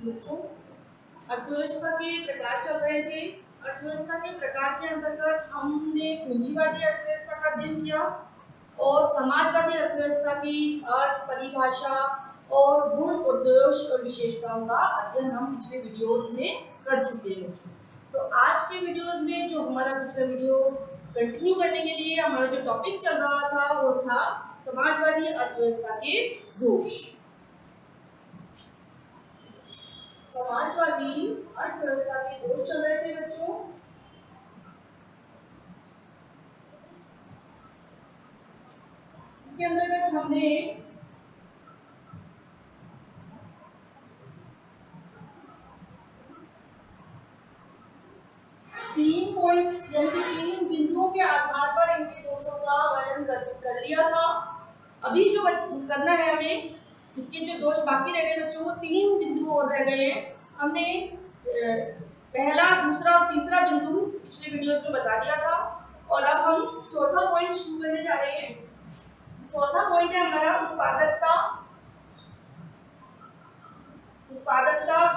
बच्चों, अर्थव्यवस्था के प्रकार चल रहे थे। अर्थव्यवस्था के प्रकार के अंतर्गत हमने पूंजीवादी अर्थव्यवस्था का अध्ययन किया और समाजवादी अर्थव्यवस्था की अर्थ, परिभाषा और गुण, उद्देश्य और विशेषताओं का अध्ययन हम पिछले वीडियोस में कर चुके हैं। तो आज के वीडियोस में जो हमारा पिछला वीडियो कंटिन्यू करने के लिए हमारा जो टॉपिक चल रहा था वो था समाजवादी अर्थव्यवस्था के दोष। समाजवादी अर्थव्यवस्था के दोष चल रहे थे बच्चों। इसके अंतर्गत हमने तीन पॉइंट्स यानी तीन बिंदुओं के आधार पर इनके दोषों का वर्णन कर लिया था। अभी जो करना है हमें, इसके जो दोष बाकी रह गए बच्चों, वो तीन बिंदु और रह गए हैं। हमने पहला, दूसरा और तीसरा बिंदु पिछले वीडियो में बता दिया था और अब हम चौथा पॉइंट शुरू करने जा रहे हैं। चौथा पॉइंट है हमारा उत्पादकता,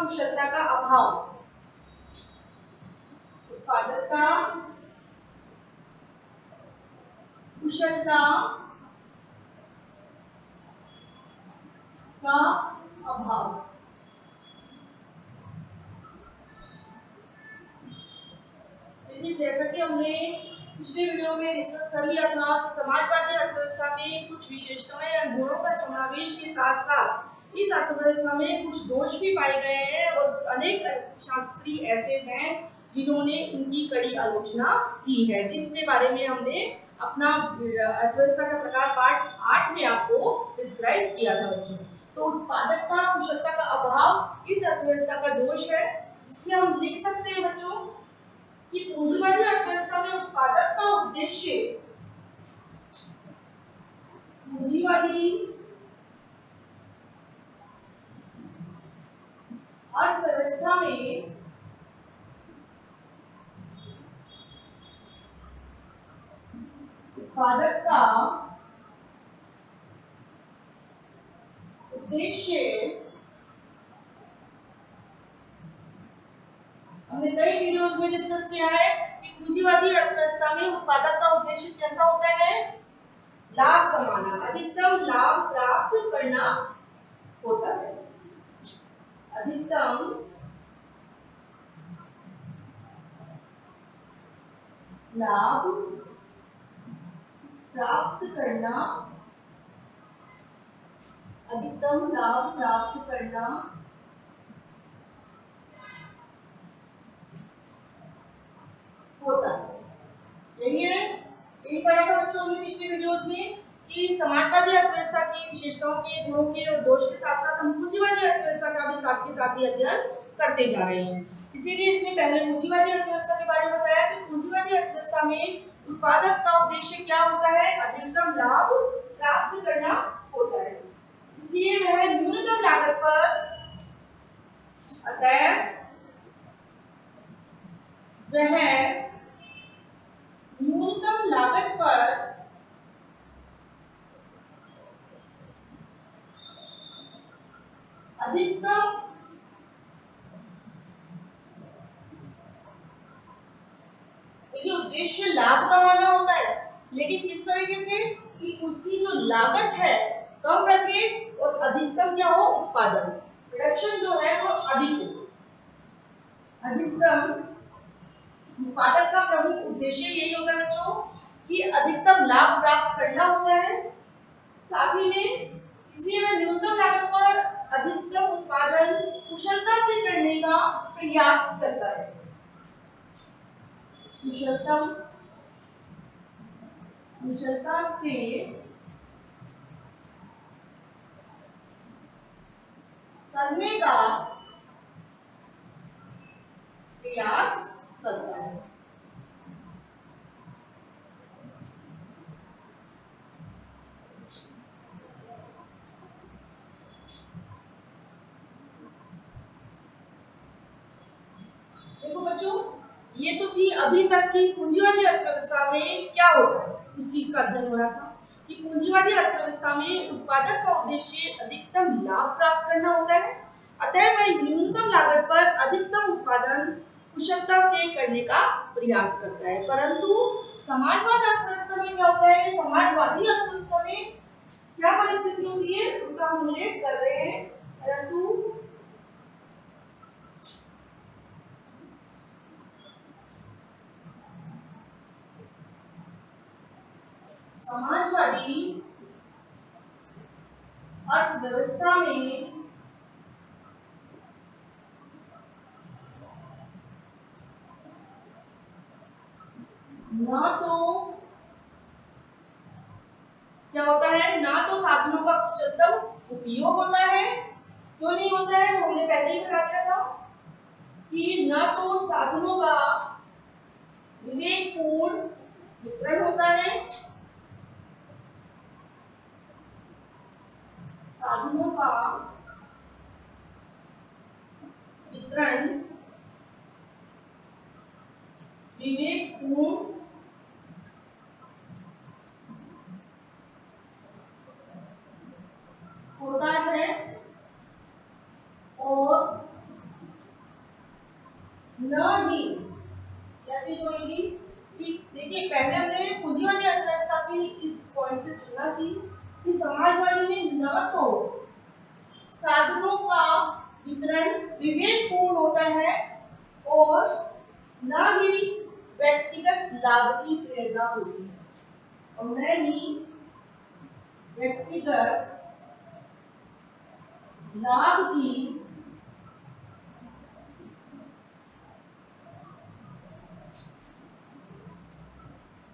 कुशलता का अभाव। उत्पादकता, कुशलता का अभाव। देखिए, जैसा कि हमने पिछले वीडियो में डिस्कस कर लिया था कि समाजवादी अर्थव्यवस्था में कुछ विशेषताएं या गुणों का समावेश के साथ साथ इस अर्थव्यवस्था में कुछ दोष भी पाए गए हैं और अनेक अर्थशास्त्री ऐसे हैं जिन्होंने इनकी कड़ी आलोचना की है, जिनके बारे में हमने अपना अर्थव्यवस्था का प्रकार पार्ट 8 में आपको डिस्क्राइब किया था बच्चों। तो उत्पादकता, कुशलता का अभाव इस अर्थव्यवस्था का दोष है, जिसमें हम लिख सकते हैं बच्चों कि पूंजीवादी अर्थव्यवस्था में उत्पादक का उद्देश्य, पूंजीवादी अर्थव्यवस्था में उत्पादक का उद्देश्य, हमने कई वीडियोस में डिस्कस किया है कि पूंजीवादी अर्थव्यवस्था में उत्पादक का उद्देश्य कैसा होता है? लाभ कमाना, अधिकतम लाभ प्राप्त करना होता है। अधिकतम लाभ प्राप्त करना, अधिकतम लाभ प्राप्त करना होता है। यही है, यही पढ़ा था बच्चों हमने पिछले वीडियोस में कि समाजवादी अर्थव्यवस्था की विशेषताओं के, गुणों के और दोष के साथ साथ हम पूंजीवादी अर्थव्यवस्था का भी साथ के साथ ही अध्ययन करते जा रहे हैं। इसीलिए इसमें पहले पूंजीवादी अर्थव्यवस्था के बारे में बताया कि पूंजीवादी अर्थव्यवस्था में उत्पादक का उद्देश्य क्या होता है? अधिकतम लाभ प्राप्त करना होता है। इसलिए वह न्यूनतम लागत पर, अतः वह न्यूनतम लागत पर अधिकतम उद्देश्य लाभ कमाना होता है, लेकिन किस तरीके से कि उसकी जो लागत है कम रखे और अधिकतम क्या हो? उत्पादन, प्रोडक्शन जो है वो अधिक हो। अधिकतम उत्पादक का प्रमुख उद्देश्य यही होता है बच्चों कि अधिकतम लाभ प्राप्त करना होता है, साथ ही में इसलिए वह न्यूनतम लागत पर अधिकतम उत्पादन कुशलता से करने का प्रयास करता है। कुशलता से करने का प्रयास करता है। देखो बच्चों, ये तो थी अभी तक की पूंजीवादी अर्थव्यवस्था में क्या होता है, उस चीज का अध्ययन हो रहा था कि पूंजीवादी अर्थव्यवस्था में उत्पादक का उद्देश्य अधिकतम लाभ प्राप्त करना होता है, अतः वह न्यूनतम लागत पर अधिकतम उत्पादन कुशलता से करने का प्रयास करता है। परंतु समाजवाद अर्थव्यवस्था में क्या होता है? समाजवादी अर्थव्यवस्था में क्या परिस्थिति होती है उसका हम उल्लेख कर रहे हैं। परंतु समाजवादी अर्थव्यवस्था में न तो क्या होता है, ना तो साधनों का कुशलतम उपयोग होता है। क्यों नहीं होता है? वो हमने पहले ही बता दिया था कि न तो साधनों का विवेकपूर्ण वितरण होता है, साधनों का वितरण विवेकपूर्ण होता है और न ही क्या चीज होगी कि देखिए पहले हमने पूंजीवादी अर्थव्यवस्था की इस पॉइंट से तुलना की कि समाजवादी में न तो साधनों का वितरण विवेकपूर्ण होता है और न ही व्यक्तिगत लाभ की प्रेरणा होती है, और न ही व्यक्तिगत लाभ की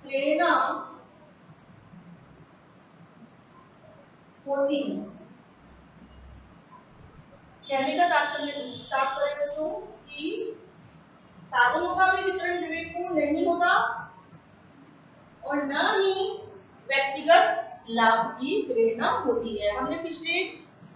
प्रेरणा होती है। कहने का तात्पर्य बच्चों कि साधनों का भी वितरण विवेकपूर्ण नहीं होता और न ही व्यक्तिगत लाभ की प्रेरणा होती है। हमने पिछले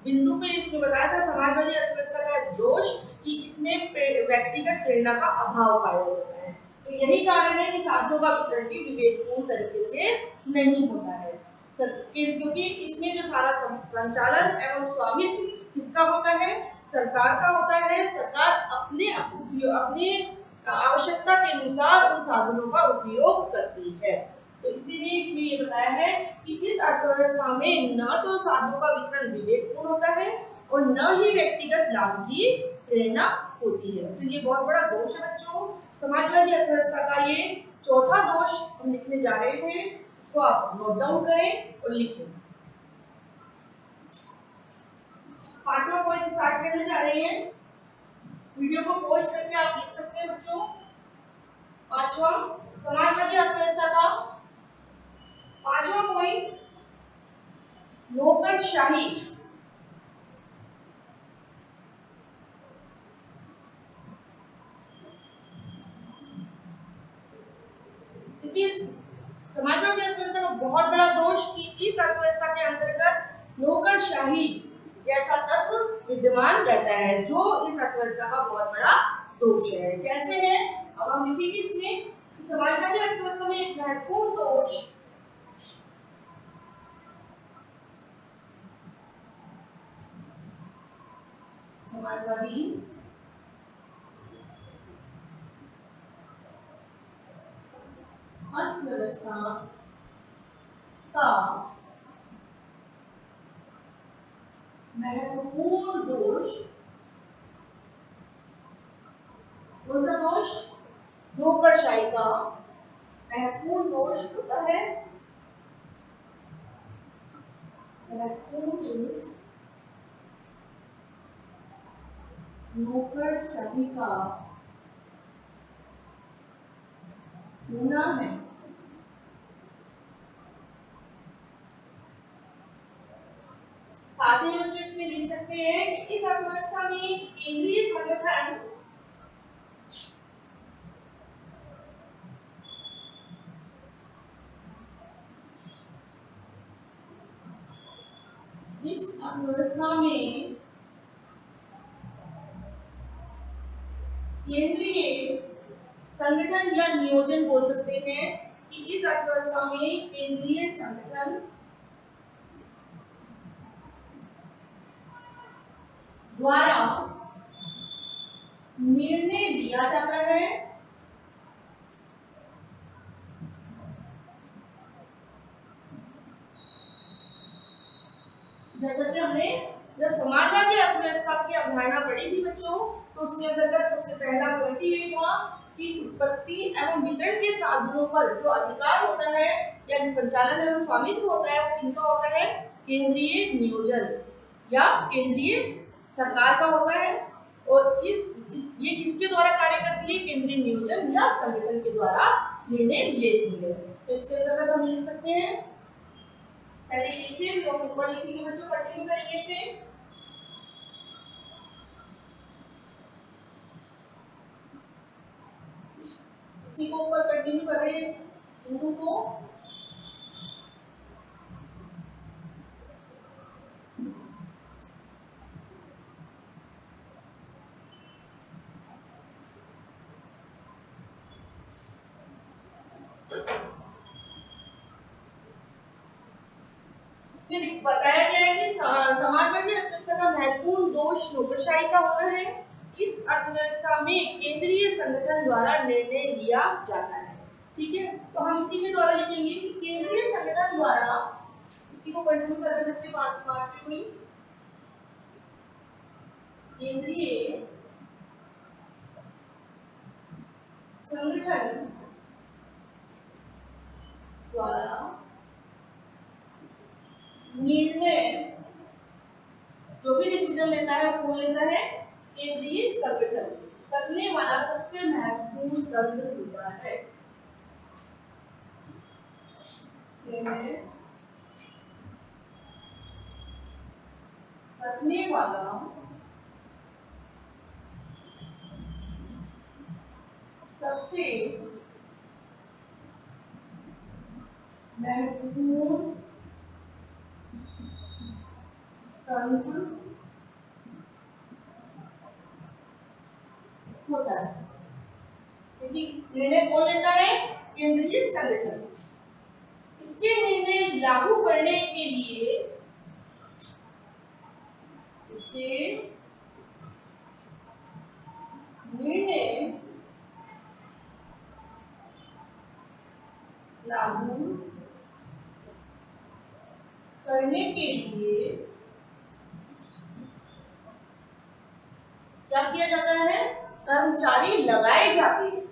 बिंदु पे इसमें बताया था समाजवादी अर्थव्यवस्था का दोष कि इसमें व्यक्तिगत प्रेरणा का अभाव पाया जाता है। तो यही कारण है कि साधनों का वितरण भी विवेकपूर्ण तरीके से नहीं होता है, क्योंकि इसमें जो सारा संचालन एवं स्वामित्व किसका होता है? सरकार का होता है। सरकार अपने आवश्यकता के अनुसार उन साधनों का उपयोग करती है। तो इसीलिए इसमें ये बताया है कि इस अर्थव्यवस्था में न तो साधनों का वितरण विवेकपूर्ण होता है और न ही व्यक्तिगत लाभ की प्रेरणा होती है। तो ये बहुत बड़ा दोष है बच्चों। समाजवादी अर्थव्यवस्था का ये चौथा दोष हम लिखने जा रहे थे, इसको आप नोट डाउन करें और लिखें। पांचवा पॉइंट स्टार्ट करने जा रहे हैं। वीडियो को पॉज करके आप लिख सकते हैं बच्चों। पांचवा समाजवादी अर्थव्यवस्था का पांचवा पॉइंट नौकरशाही। समाजवादी अर्थव्यवस्था का बहुत बड़ा दोष कि इस अर्थव्यवस्था के अंतर्गत नौकरशाही जैसा तत्व विद्यमान रहता है, जो इस अर्थव्यवस्था का बहुत बड़ा दोष है। कैसे है? अब हम लिखेंगे इसमें कि समाजवादी अर्थव्यवस्था में एक महत्वपूर्ण दोष समाजवादी अर्थव्यवस्था का महत्वपूर्ण दोष कौन सा दोष? नौकरशाही का महत्वपूर्ण दोष होता है महत्वपूर्ण दोष नौकरशाही का होना है। साथ ही बच्चों इसमें लिख सकते हैं कि इस अर्थव्यवस्था में केंद्रीय संगठन इस अर्थव्यवस्था में केंद्रीय संगठन या नियोजन बोल सकते हैं कि इस अर्थव्यवस्था में केंद्रीय संगठन द्वारा निर्णय लिया जाता है, जैसा कि हमने जब समाजवादी अर्थव्यवस्था की अवधारणा पढ़ी थी बच्चों, तो उसके अंतर्गत सबसे पहला पॉइंट ये हुआ कि उत्पत्ति एवं वितरण के साधनों पर जो अधिकार होता है या जो संचालन एवं स्वामित्व होता है वो किनका होता है? केंद्रीय नियोजन या केंद्रीय सरकार का होता है। और ये किसके द्वारा कार्य करती है? केंद्रीय नियोजन या संगठन के द्वारा निर्णय लेती है। तो इसके अंतर्गत हम लिख सकते हैं, पहले लिखिए फिर ऊपर लिखेंगे बच्चों कंटिन्यू तरीके से। इसी को ऊपर कंटिन्यू कर रहे हैं इस बिंदु को। इसमें बताया गया है कि समाजवादी अर्थव्यवस्था का महत्वपूर्ण दोष नौकरशाही का होना है। इस अर्थव्यवस्था में केंद्रीय संगठन द्वारा निर्णय लिया जाता है। ठीक है, तो हम इसी के द्वारा लिखेंगे कि केंद्रीय संगठन द्वारा, इसी को कंटिन्यू कर रहे बच्चे पार्ट में कोई केंद्रीय संगठन द्वारा निर्णय, जो भी डिसीजन लेता है वो कौन लेता है? केंद्रीय संगठन करने वाला सबसे महत्वपूर्ण तंत्र होता है। करने वाला सबसे महत्वपूर्ण तंत्र होता है, क्योंकि निर्णय कौन लेता है? केंद्रीय संगठन। इसके निर्णय लागू करने के लिए इसके निर्णय लागू करने के लिए क्या किया जाता है? कर्मचारी लगाए जाते हैं।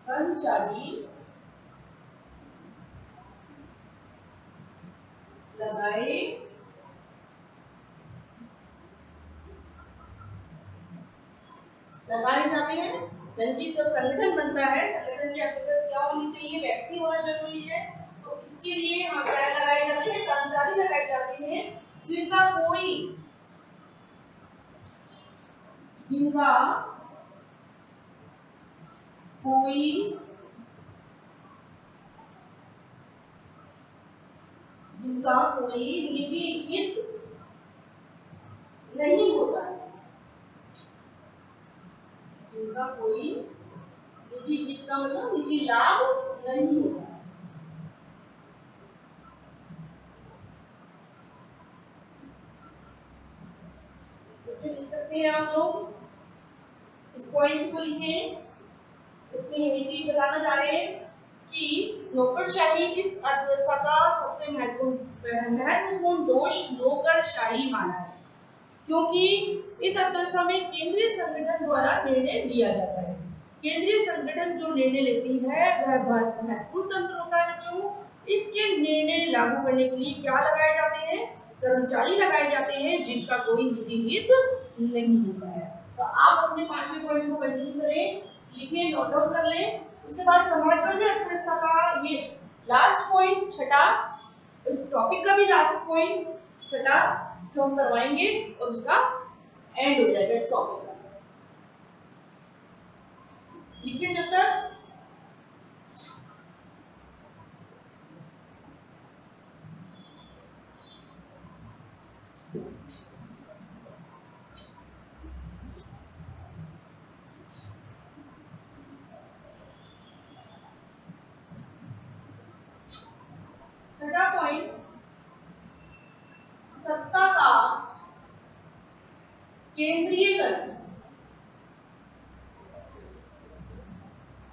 कर्मचारी लगाए जाते हैं। यानी जब संगठन बनता है, संगठन के अंतर्गत क्या होनी चाहिए? व्यक्ति होना जरूरी है। तो इसके लिए हम क्या लगाए जाते हैं? कर्मचारी लगाए जाते हैं जिनका कोई निजी हित नहीं होता है, जिनका कोई निजी हित का मतलब निजी लाभ नहीं होता है। तो लिख सकते हैं आप लोग, इस पॉइंट को लिखें। इसमें यही चीज बताना चाह रहे हैं कि नौकरशाही इस अर्थव्यवस्था का सबसे महत्वपूर्ण दोष नौकरशाही माना है, क्योंकि इस अर्थव्यवस्था में केंद्रीय संगठन द्वारा निर्णय लिया जाता है। केंद्रीय संगठन जो निर्णय लेती है वह महत्वपूर्ण तंत्र होता है बच्चों। इसके निर्णय लागू करने के लिए क्या लगाए जाते हैं? कर्मचारी लगाए जाते हैं जिनका कोई निजी हित नहीं होता है। तो आप अपने 5वें पॉइंट को कंटिन्यू करें, लिखें, नोट डाउन कर लें। उसके बाद समाजवादी अर्थव्यवस्था का ये लास्ट पॉइंट, छठा, इस टॉपिक का भी लास्ट पॉइंट छठा जो हम करवाएंगे और उसका एंड हो जाएगा इस टॉपिक का। लिखिए जब तक। छठा पॉइंट, सत्ता का केंद्रीयकरण,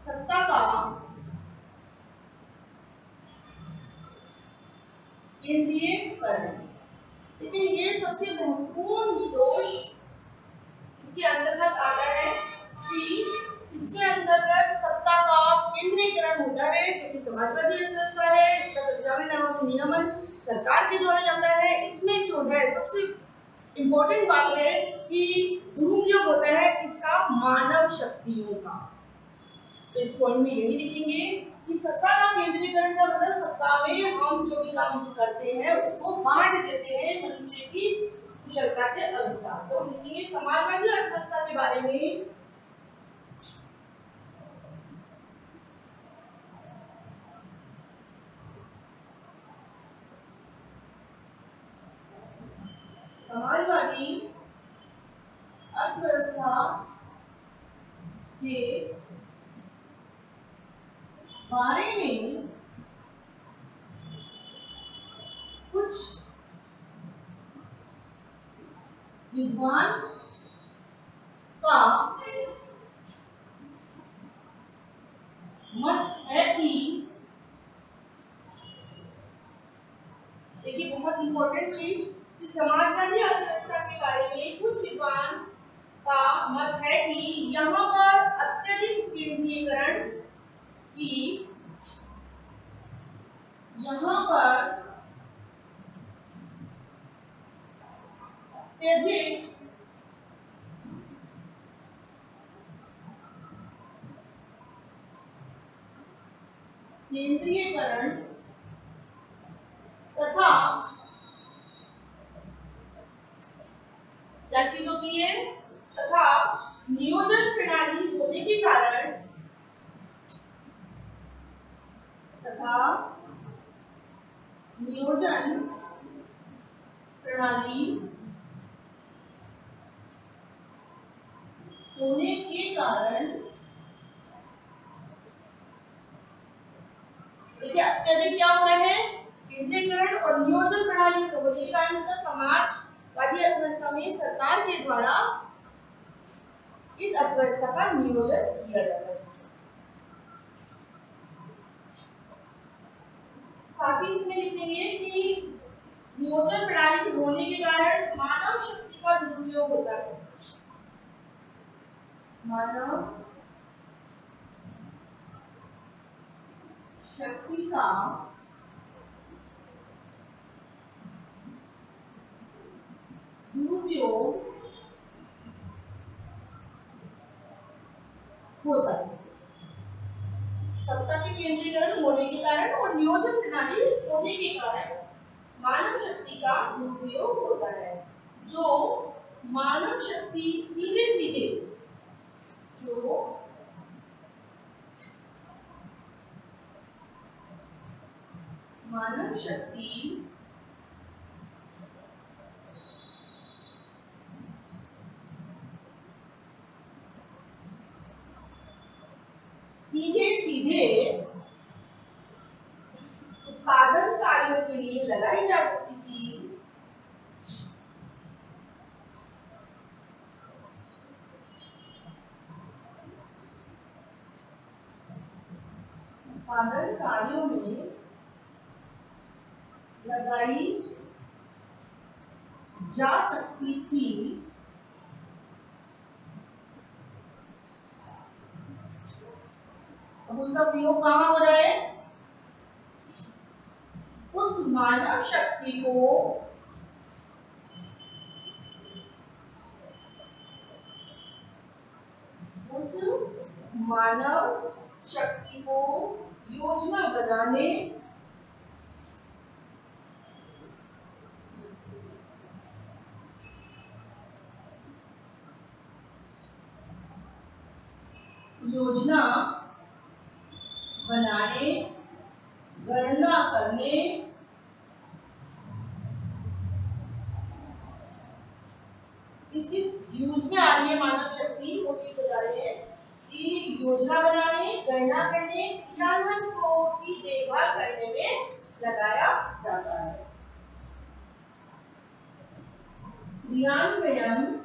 सत्ता का केंद्रीयकरण। लेकिन ये सबसे महत्वपूर्ण दोष इसके अंतर्गत आता है कि इसके अंतर्गत सत्ता का केंद्रीकरण होता है, क्योंकि समाजवादी अर्थव्यवस्था है, इसका संचालन एवं नियमन सरकार के द्वारा जाता है। इसमें जो है सबसे इम्पोर्टेंट बात है कि दुरुपयोग होता है इसका मानव शक्तियों का। तो इस पॉइंट में यही लिखेंगे कि सत्ता का केंद्रीकरण का मतलब सत्ता में हम जो भी काम करते हैं उसको बांट देते हैं मनुष्य की कुशलता के अनुसार। तो लिखेंगे समाजवादी अर्थव्यवस्था के बारे में समाजवादी अर्थव्यवस्था के बारे में कुछ विद्वान का मत है कि, देखिए बहुत इंपॉर्टेंट चीज, कि समाजवादी अर्थव्यवस्था के बारे में कुछ विद्वान का मत है कि यहाँ पर अत्यधिक केंद्रीकरण की, यहाँ पर अत्यधिक केंद्रीयकरण तथा क्या चीज होती है, तथा नियोजन प्रणाली होने के कारण, तथा नियोजन प्रणाली होने के कारण, देखिए अत्यधिक क्या होता है, केंद्रीकरण, और नियोजन प्रणाली होने के कारण मतलब समाजवादी अर्थव्यवस्था में सरकार के द्वारा इस अर्थव्यवस्था का नियोजन किया जाता है। साथ ही इसमें लिखेंगे कि नियोजन प्रणाली होने के कारण मानव शक्ति का दुरुपयोग होता है, मानव शक्ति का दुरुपयोग होता है। सत्ता के केंद्रीकरण होने के कारण और नियोजन प्रणाली होने के कारण मानव शक्ति का दुरुपयोग होता है। जो मानव शक्ति सीधे सीधे, जो मानव शक्ति सीधे सीधे उत्पादन कार्यों के लिए लगाई जा सकती थी, उत्पादन कार्यों में लगाई जा सकती थी, अब उसका प्रयोग कहाँ हो रहा है, उस मानव शक्ति को उस मानव शक्ति को योजना बनाने, योजना बनाने, गणना करने, किस यूज में आ रही है मानव शक्ति, वो चीज बता रहे हैं कि योजना बनाने, गणना करने, क्रियान्वयन को की देखभाल करने में लगाया जाता है। क्रियान्वयन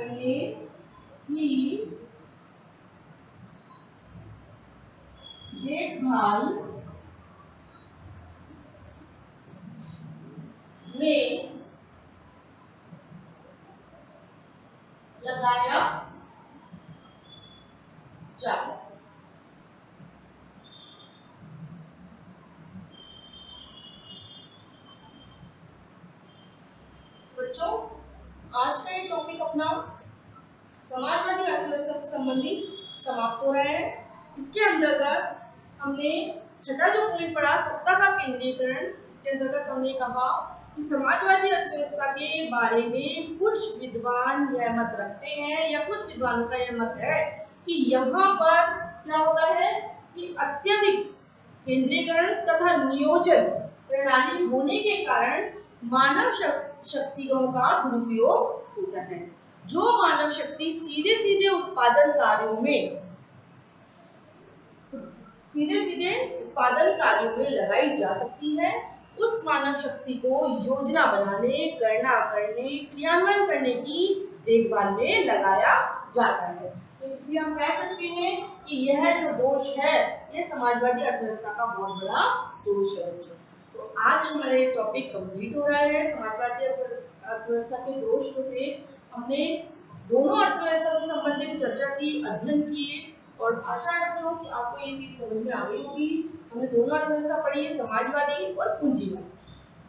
करने की देखभाल में लगाया जाता है। बच्चों, आज का ये टॉपिक अपना समाजवादी अर्थव्यवस्था से संबंधित समाप्त हो रहा है। इसके अंतर्गत हमने छठा जो पॉइंट पढ़ा, सत्ता का केंद्रीकरण, इसके अंतर्गत हमने कहा कि समाजवादी अर्थव्यवस्था के बारे में कुछ विद्वान यह मत रखते हैं या कुछ विद्वानों का यह मत है कि यहाँ पर क्या होता है कि अत्यधिक केंद्रीकरण तथा नियोजन प्रणाली होने के कारण मानव शक्तियों का दुरुपयोग होता है। जो मानव शक्ति सीधे सीधे उत्पादन कार्यों में लगाई जा सकती है, उस मानव शक्ति को योजना बनाने, गणना करने, क्रियान्वयन करने की देखभाल में लगाया जाता है। तो इसलिए हम कह सकते हैं कि यह जो दोष है, यह समाजवादी अर्थव्यवस्था का बहुत बड़ा दोष है। तो आज हमारे टॉपिक कंप्लीट हो रहा है। समाजवादी अर्थव्यवस्था के दोष जो थे, हमने दोनों अर्थव्यवस्था से संबंधित चर्चा की, अध्ययन किए, और आशा है बच्चों कि आपको ये चीज समझ में आ गई होगी। हमने दोनों अर्थव्यवस्था पढ़ी है, समाजवादी और पूंजीवादी।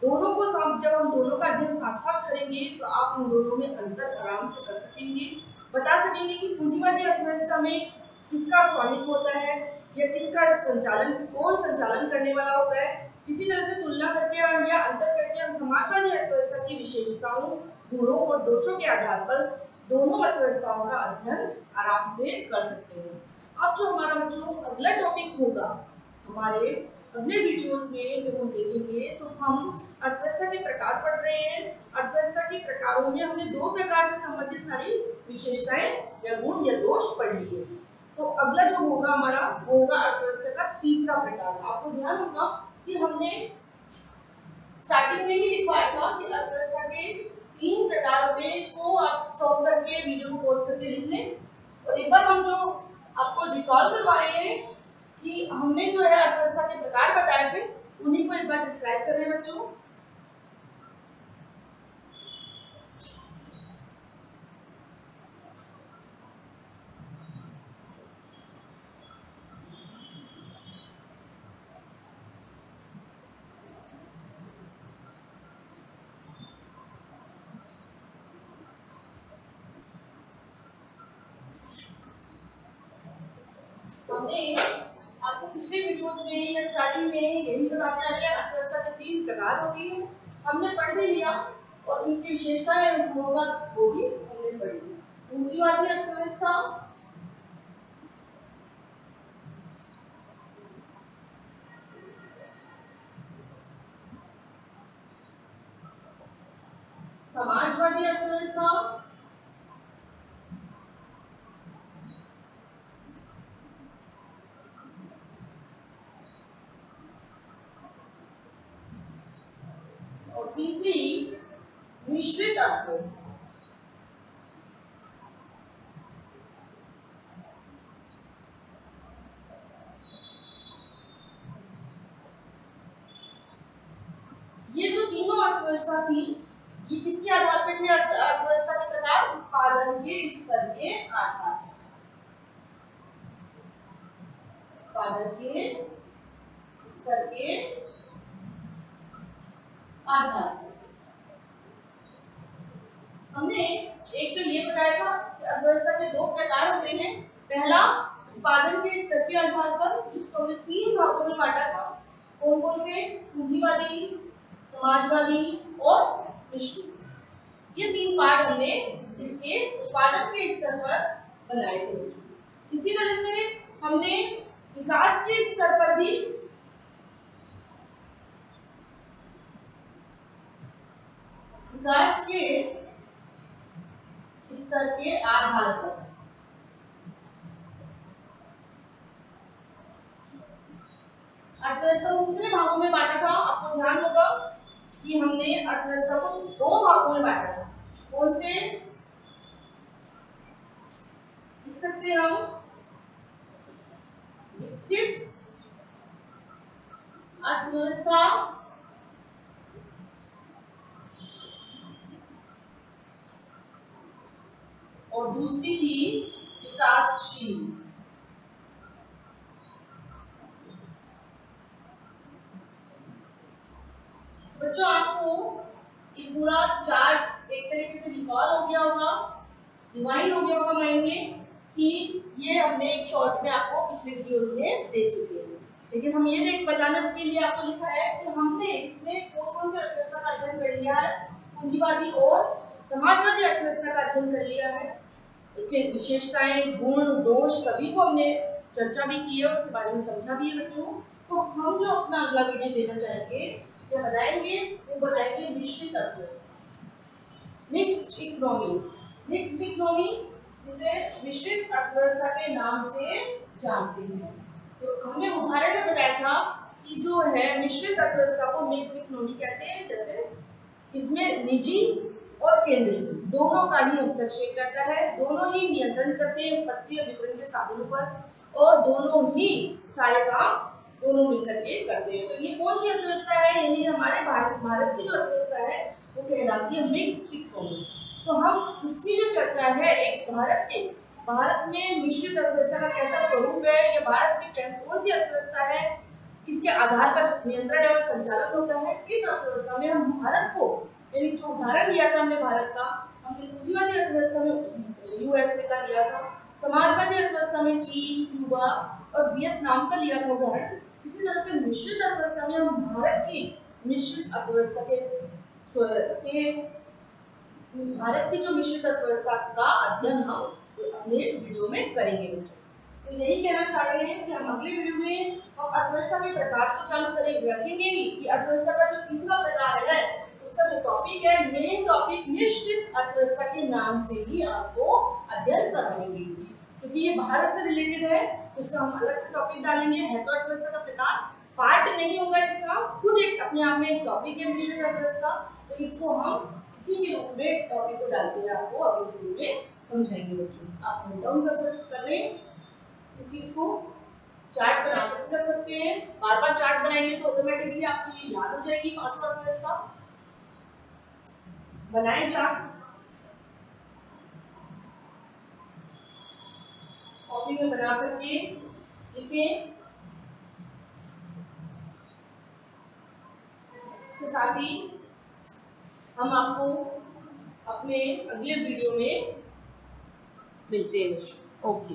दोनों को जब हम दोनों का अध्ययन साथ साथ करेंगे तो आप उन दोनों में अंतर आराम से कर सकेंगे, बता सकेंगे कि पूंजीवादी अर्थव्यवस्था में किसका स्वामित्व होता है या किसका संचालन, कौन संचालन करने वाला होता है। इसी तरह से तुलना करके या अंतर करके हम समाजवादी अर्थव्यवस्था की विशेषताओं, गुणों और दोषों के आधार पर दोनों अर्थव्यवस्थाओं का अध्ययन आराम से कर सकते हैं। अब जो हमारा बच्चों अगला टॉपिक होगा, हमारे अगले वीडियोस में जब हम देखेंगे तो हम अर्थव्यवस्था के प्रकार पढ़ रहे हैं। अर्थव्यवस्था के प्रकारों में हमने दो प्रकार से संबंधित सारी विशेषताएं या गुण या दोष पढ़ लिए। तो अगला जो होगा हमारा, वो होगा अर्थव्यवस्था का तीसरा प्रकार। आपको ध्यान होगा कि हमने स्टार्टिंग में ही दिखाया था कि अर्थव्यवस्था के 3 प्रकार होते हैं। इसको आप सॉल्व करके वीडियो को पॉज करके लिख लें, और एक बार हम जो आपको रिकॉल करवा रहे हैं कि हमने जो है अर्थव्यवस्था के प्रकार बताए थे, उन्हीं को एक बार डिस्क्राइब कर रहे हैं बच्चों। हमने आपको पिछले वीडियोस में या स्टार्टिंग में यही बताते आ रहे हैं, अर्थव्यवस्था के 3 प्रकार होती है। हमने पढ़ भी लिया और उनकी विशेषताएं होगा वो भी हमने पढ़ लिया। पूंजीवादी अर्थव्यवस्था, समाजवादी अर्थव्यवस्था और तीसरी मिश्रित अर्थव्यवस्था। ये जो तीनों अर्थव्यवस्था थी, ये किसके आधार पे थे? अर्थव्यवस्था के प्रकार उत्पादन के स्तर के आधार पर। उत्पादन के स्तर के आधार पर हमने एक तो ये बताया था कि अर्थव्यवस्था के 2 प्रकार होते हैं। पहला उत्पादन के स्तर के आधार पर, जिसको हमने 3 भागों में बांटा था। कौन कौन से? पूंजीवादी, समाजवादी और मिश्रित। ये 3 पार्ट हमने इसके उत्पादन के स्तर पर बनाए थे। इसी तरह से हमने विकास के स्तर पर भी विकास के स्तर के आधार पर अर्थव्यवस्था को कितने भागों में बांटा था? आपको ध्यान होगा कि हमने अर्थव्यवस्था को 2 भागों में बांटा था। कौन से? लिख सकते हैं हम विकसित अर्थव्यवस्था और दूसरी थी विकासशील। बच्चों आपको ये पूरा चार्ट एक तरीके से रिकॉल हो गया होगा, रिवाइंड हो गया होगा माइंड में कि ये हमने एक शॉर्ट में आपको पिछले वीडियो में दे चुके हैं। लेकिन हम ये देख बताने के लिए आपको लिखा है कि हमने इसमें कौन से अर्थव्यवस्था का अध्ययन कर लिया है, पूंजीवादी और समाजवादी अर्थव्यवस्था का अध्ययन कर लिया है। इसके विशेषताएं, गुण, दोष सभी को हमने चर्चा भी की है, उसके बारे में समझा भी है बच्चों। तो हम जो अपना अगला वीडियो देना चाहेंगे क्या बताएंगे, वो बताएंगे मिश्रित अर्थव्यवस्था, मिक्स्ड इकोनॉमी। मिक्स्ड इकोनॉमी जिसे मिश्रित अर्थव्यवस्था के नाम से जानते हैं। तो हमने उदाहरण में बताया था कि जो है मिश्रित अर्थव्यवस्था को मिक्स्ड इकोनॉमी कहते हैं। जैसे इसमें निजी और केंद्रीय दोनों का ही हस्तक्षेप रहता है, दोनों ही नियंत्रण करते हैं उत्पत्ति और वितरण के साधनों पर और दोनों ही सारे काम दोनों मिलकर के करते हैं। तो ये कौन सी अर्थव्यवस्था है, यानी हमारे भारत की जो अर्थव्यवस्था है वो कहलाती है मिक्स्ड इकोनॉमी। तो हम इसकी जो चर्चा है एक भारत में मिश्रित अर्थव्यवस्था का कैसा स्वरूप है, या भारत में कौन सी अर्थव्यवस्था है, किसके आधार पर नियंत्रण एवं संचालन होता है, इस अर्थव्यवस्था में हम भारत को, यानी जो उदाहरण लिया था हमने भारत का, हमने पूंजीवादी अर्थव्यवस्था में यूएसए का लिया था, समाजवादी अर्थव्यवस्था में चीन, क्यूबा और वियतनाम का लिया था उदाहरण। इसी तरह से मिश्रित अर्थव्यवस्था में हम भारत की मिश्रित अर्थव्यवस्था के भारत की जो मिश्रित अर्थव्यवस्था का अध्ययन हम अपने वीडियो में करेंगे बच्चों। तो यही कहना चाह रहे हैं कि हम अगले वीडियो में हम अर्थव्यवस्था के प्रकार को चालू करेंगे, रखेंगे ही कि अर्थव्यवस्था का जो तीसरा प्रकार है उसका जो टॉपिक है, मेन टॉपिक मिश्रित अर्थव्यवस्था के नाम से ही आपको अध्ययन करवाएंगे, क्योंकि ये भारत से रिलेटेड है। इसका हम अलग से टॉपिक डालेंगे, है तो अर्थव्यवस्था का प्रकार, पार्ट नहीं होगा इसका, खुद एक अपने आप में एक टॉपिक है मिश्रित अर्थव्यवस्था। तो इसको हम इसी के रूप में टॉपिक को डालते हुए आपको अगले वीडियो में समझाएंगे बच्चों। आप नोट डाउन कर लें इस चीज को, चार्ट बनाकर कर सकते हैं, बार बार चार्ट बनाएंगे तो ऑटोमेटिकली आपको ये याद हो जाएगी पांचों अर्थव्यवस्था। बनाएं चार्ट, कॉपी में बना करके लिखें। इसके साथ ही हम आपको अपने अगले वीडियो में मिलते हैं। ओके।